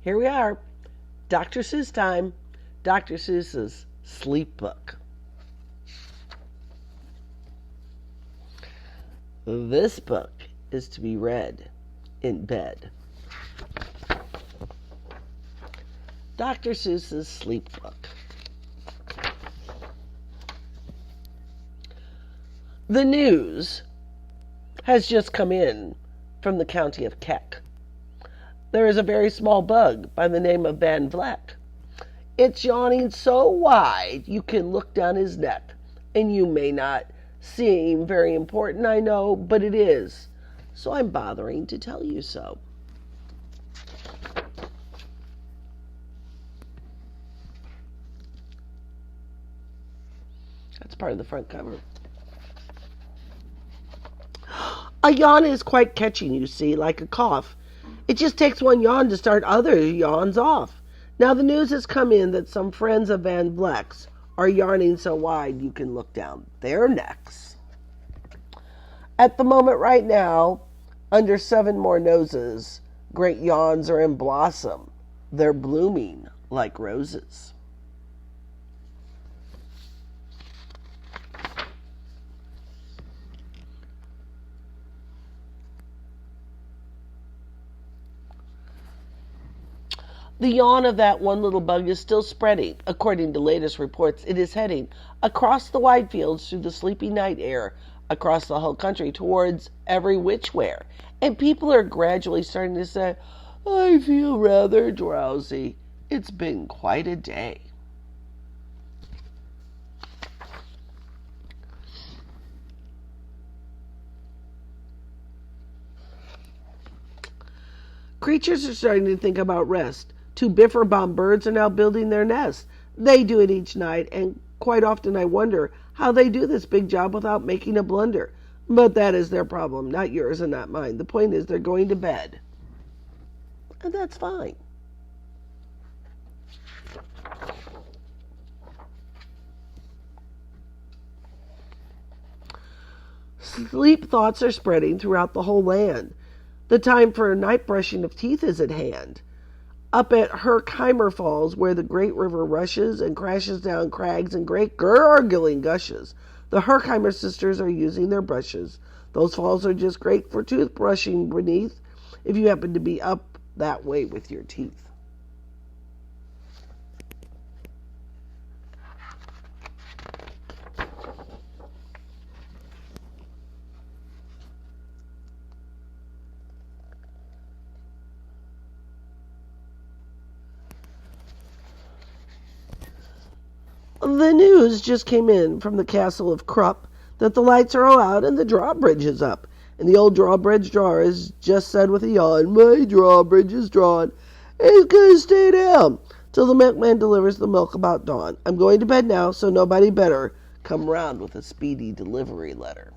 Here we are. Dr. Seuss time. Dr. Seuss's Sleep Book. This book is to be read in bed. Dr. Seuss's Sleep Book. The news has just come in from the county of Keck. There is a very small bug by the name of Van Vleck. It's yawning so wide you can look down his neck, and you may not seem very important, I know, but it is. So I'm bothering to tell you so. That's part of the front cover. A yawn is quite catching, you see, like a cough. It just takes one yawn to start other yawns off. Now the news has come in that some friends of Van Vleck's are yawning so wide you can look down their necks. At the moment right now, under 7 more noses, great yawns are in blossom. They're blooming like roses. The yawn of that one little bug is still spreading. According to latest reports, it is heading across the wide fields through the sleepy night air, across the whole country towards every which where. And people are gradually starting to say, I feel rather drowsy. It's been quite a day. Creatures are starting to think about rest. 2 biffer-bomb birds are now building their nests. They do it each night, and quite often I wonder how they do this big job without making a blunder. But that is their problem, not yours and not mine. The point is they're going to bed. And that's fine. Sleep thoughts are spreading throughout the whole land. The time for a night brushing of teeth is at hand. Up at Herkimer Falls, where the great river rushes and crashes down crags in great gurgling gushes, the Herkimer sisters are using their brushes. Those falls are just great for toothbrushing beneath, if you happen to be up that way with your teeth. The news just came in from the castle of Krupp that the lights are all out and the drawbridge is up. And the old drawbridge drawer has just said with a yawn, my drawbridge is drawn. It's going to stay down till the milkman delivers the milk about dawn. I'm going to bed now, so nobody better come round with a speedy delivery letter.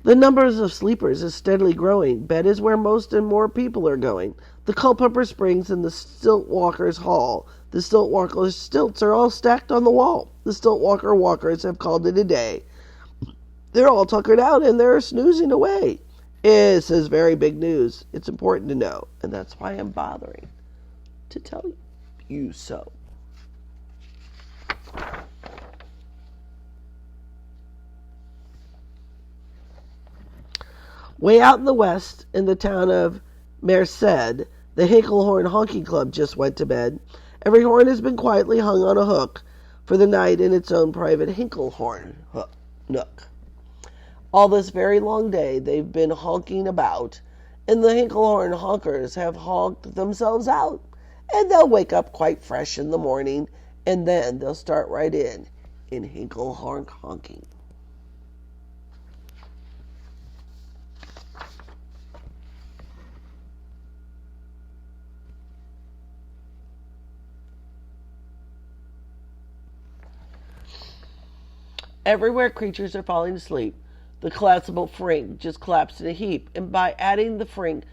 The numbers of sleepers is steadily growing. Bed is where most and more people are going. The Culpeper Springs and the Stiltwalkers Hall. The Stiltwalkers' stilts are all stacked on the wall. The Stiltwalker walkers have called it a day. They're all tuckered out and they're snoozing away. This is very big news. It's important to know, and that's why I'm bothering to tell you so. Way out in the west, in the town of Merced, the Hinklehorn Honking Club just went to bed. Every horn has been quietly hung on a hook for the night in its own private Hinklehorn nook. All this very long day they've been honking about, and the Hinklehorn honkers have honked themselves out, and they'll wake up quite fresh in the morning, and then they'll start right in Hinklehorn honking. Everywhere creatures are falling asleep. The collapsible frink just collapsed in a heap, and by adding the frink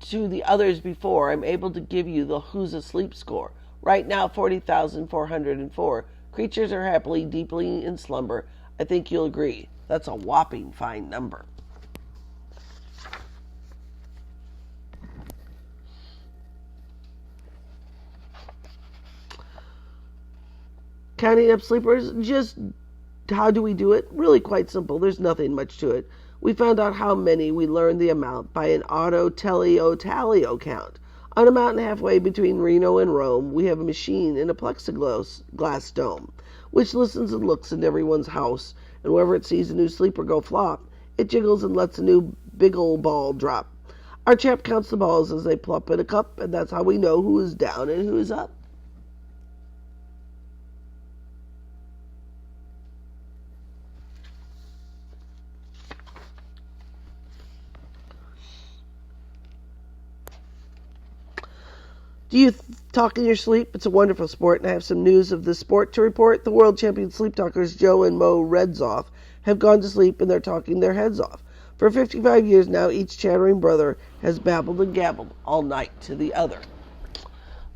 to the others before, I'm able to give you the Who's Asleep score. Right now, 40,404 Creatures are happily, deeply in slumber. I think you'll agree. That's a whopping fine number. Counting up sleepers, just how do we do it? Really quite simple. There's nothing much to it. We found out how many, we learned the amount by an auto-tally-o-tally-o count. On a mountain halfway between Reno and Rome, we have a machine in a plexiglass dome, which listens and looks in everyone's house, and wherever it sees a new sleeper go flop, it jiggles and lets a new big old ball drop. Our chap counts the balls as they plop in a cup, and that's how we know who is down and who is up. Do you talk in your sleep? It's a wonderful sport, and I have some news of this sport to report. The world champion sleep talkers Joe and Mo Redzoff have gone to sleep, and they're talking their heads off. For 55 years now, each chattering brother has babbled and gabbled all night to the other.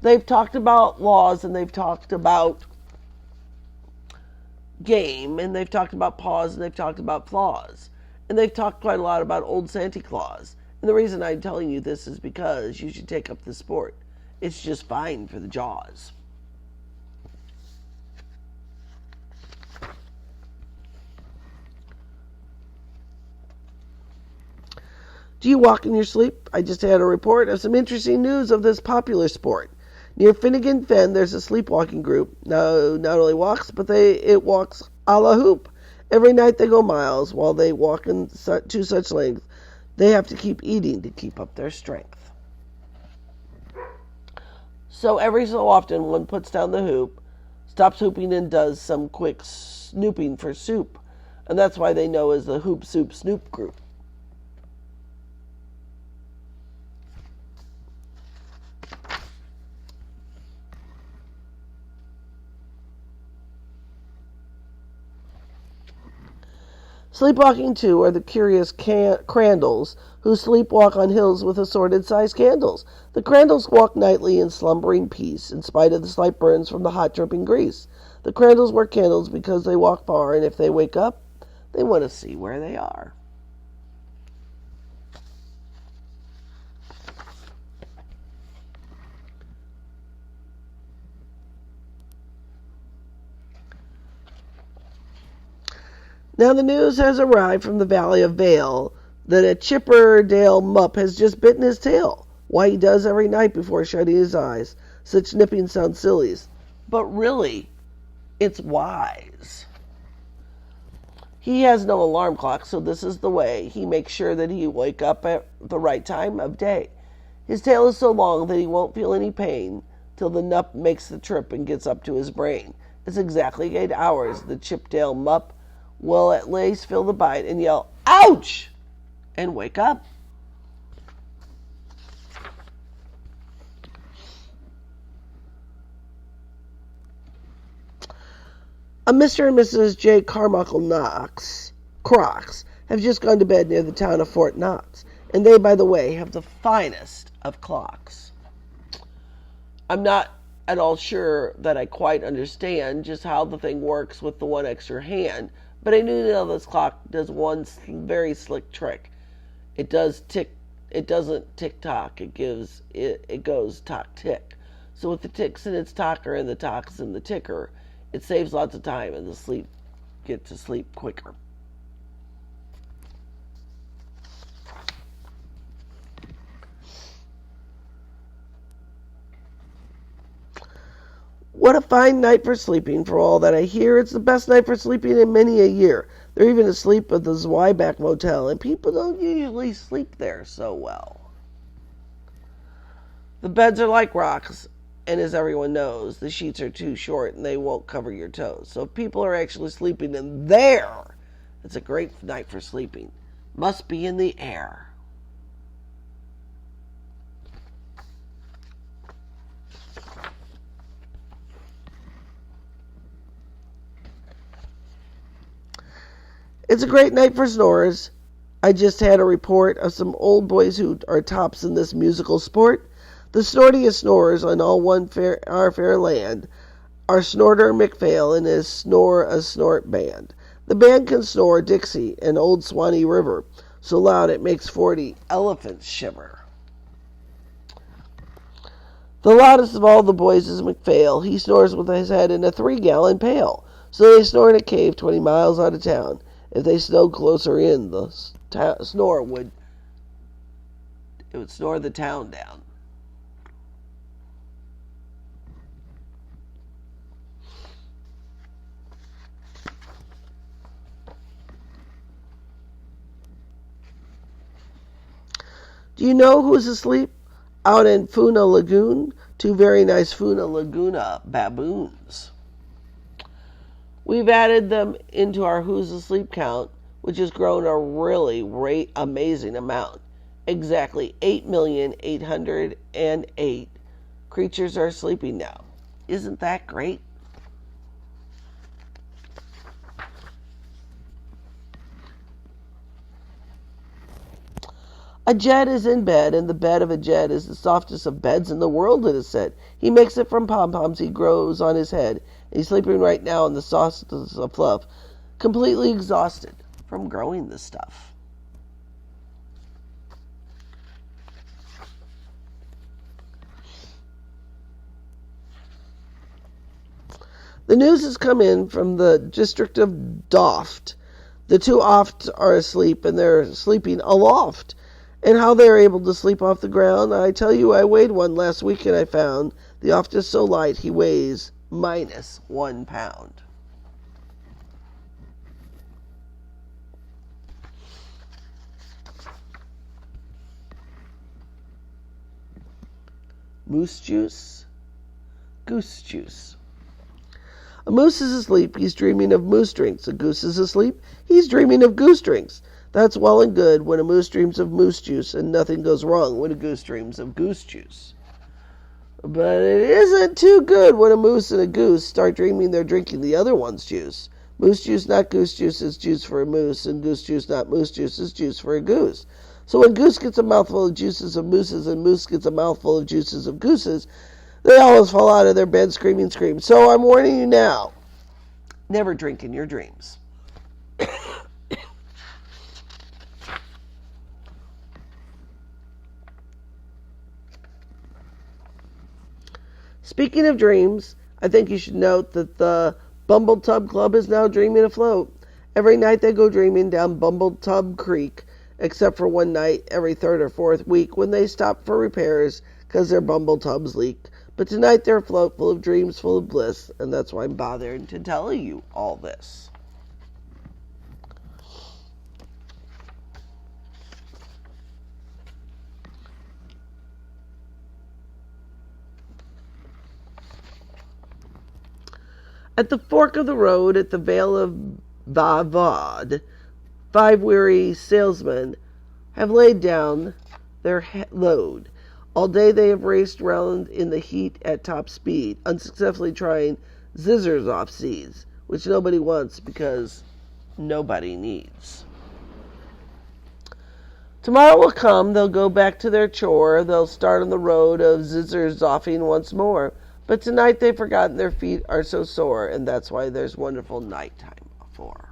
They've talked about laws, and they've talked about game, and they've talked about paws, and they've talked about flaws. And they've talked quite a lot about old Santa Claus. And the reason I'm telling you this is because you should take up the sport. It's just fine for the jaws. Do you walk in your sleep? I just had a report of some interesting news of this popular sport. Near Finnegan Fen, there's a sleepwalking group. Now, not only walks, but it walks a la hoop. Every night they go miles. While they walk to such length, they have to keep eating to keep up their strength. So every so often one puts down the hoop, stops hooping, and does some quick snooping for soup. And that's why they know as the Hoop Soup Snoop group. Sleepwalking, too, are the curious crandles who sleepwalk on hills with assorted-sized candles. The crandles walk nightly in slumbering peace, in spite of the slight burns from the hot dripping grease. The crandles wear candles because they walk far, and if they wake up, they want to see where they are. Now the news has arrived from the Valley of Vale that a Chipperdale mup has just bitten his tail. Why, he does every night before shutting his eyes. Such nipping sounds silly, but really, it's wise. He has no alarm clock, so this is the way he makes sure that he wake up at the right time of day. His tail is so long that he won't feel any pain till the nup makes the trip and gets up to his brain. It's exactly 8 hours. The Chippedale mup will at least feel the bite and yell, "Ouch!" and wake up. A Mr. and Mrs. J. Carmichael Crocs have just gone to bed near the town of Fort Knox, and they, by the way, have the finest of clocks. I'm not at all sure that I quite understand just how the thing works with the one extra hand, but I knew that this clock does one very slick trick. It does tick. It doesn't tick tock. It goes tock tick. So with the ticks in its tocker and the tocks in the ticker, it saves lots of time and get to sleep quicker. What a fine night for sleeping, for all that I hear. It's the best night for sleeping in many a year. They're even asleep at the Zweiback Motel, and people don't usually sleep there so well. The beds are like rocks, and as everyone knows, the sheets are too short and they won't cover your toes. So if people are actually sleeping in there, it's a great night for sleeping. Must be in the air. It's a great night for snorers. I just had a report of some old boys who are tops in this musical sport. The snortiest snorers on all our fair land are Snorter McPhail and his Snore a Snort band. The band can snore Dixie and Old Swanee River so loud it makes 40 elephants shiver. The loudest of all the boys is McPhail. He snores with his head in a 3-gallon pail. So they snore in a cave 20 miles out of town. If they snowed closer in, the snore would snore the town down. Do you know who's asleep? Out in Funa Lagoon, 2 very nice Funa Laguna baboons. We've added them into our Who's Asleep count, which has grown a really amazing amount. Exactly 8,808 creatures are sleeping now. Isn't that great? A Jed is in bed, and the bed of a Jed is the softest of beds in the world, it is said. He makes it from pom-poms he grows on his head, and he's sleeping right now in the softest of fluff, completely exhausted from growing this stuff. The news has come in from the district of Doft. The 2 Ofts are asleep, and they're sleeping aloft. And how they're able to sleep off the ground, I tell you, I weighed one last week and I found the Oft is so light he weighs minus 1 pound. Moose juice, goose juice. A moose is asleep, he's dreaming of moose drinks. A goose is asleep, he's dreaming of goose drinks. That's well and good when a moose dreams of moose juice, and nothing goes wrong when a goose dreams of goose juice. But it isn't too good when a moose and a goose start dreaming they're drinking the other one's juice. Moose juice, not goose juice, is juice for a moose, and goose juice, not moose juice, is juice for a goose. So when goose gets a mouthful of juices of mooses and moose gets a mouthful of juices of gooses, they always fall out of their bed screaming. So I'm warning you now, never drink in your dreams. Speaking of dreams, I think you should note that the Bumbletub Club is now dreaming afloat. Every night they go dreaming down Bumbletub Creek, except for one night every 3rd or 4th week when they stop for repairs because their Bumbletubs leaked. But tonight they're afloat, full of dreams, full of bliss, and that's why I'm bothering to tell you all this. At the fork of the road, at the Vale of Vavod, 5 weary salesmen have laid down their load. All day they have raced round in the heat at top speed, unsuccessfully trying zizzers off seeds, which nobody wants because nobody needs. Tomorrow will come, they'll go back to their chore, they'll start on the road of zizzers offing once more. But tonight they've forgotten their feet are so sore, and that's why there's wonderful nighttime for.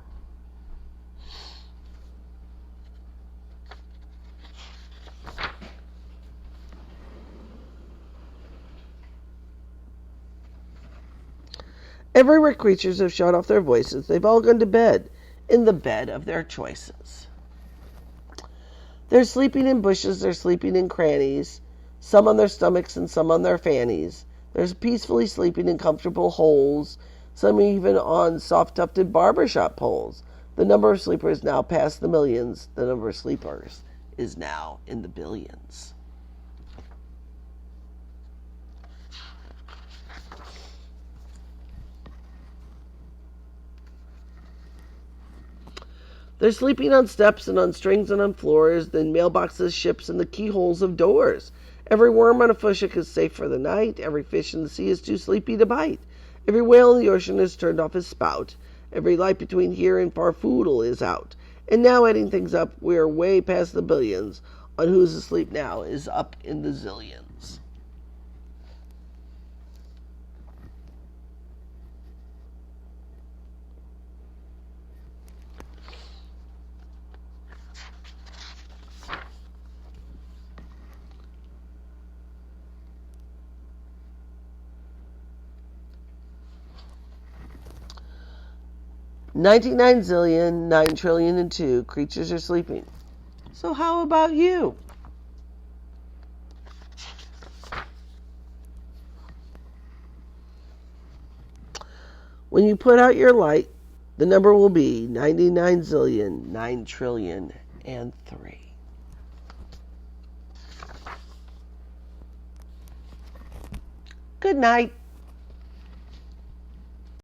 Everywhere creatures have shut off their voices, they've all gone to bed, in the bed of their choices. They're sleeping in bushes, they're sleeping in crannies, some on their stomachs and some on their fannies. They're peacefully sleeping in comfortable holes, some even on soft-tufted barbershop poles. The number of sleepers now past the millions. The number of sleepers is now in the billions. They're sleeping on steps and on strings and on floors, in mailboxes, ships, and the keyholes of doors. Every worm on a fushik is safe for the night. Every fish in the sea is too sleepy to bite. Every whale in the ocean has turned off his spout. Every light between here and Farfoodle is out. And now, adding things up, we're way past the billions. On Who's Asleep Now is up in the zillions. 99 zillion, 9 trillion and 2 creatures are sleeping. So how about you? When you put out your light, the number will be 99 zillion, 9 trillion and 3. Good night.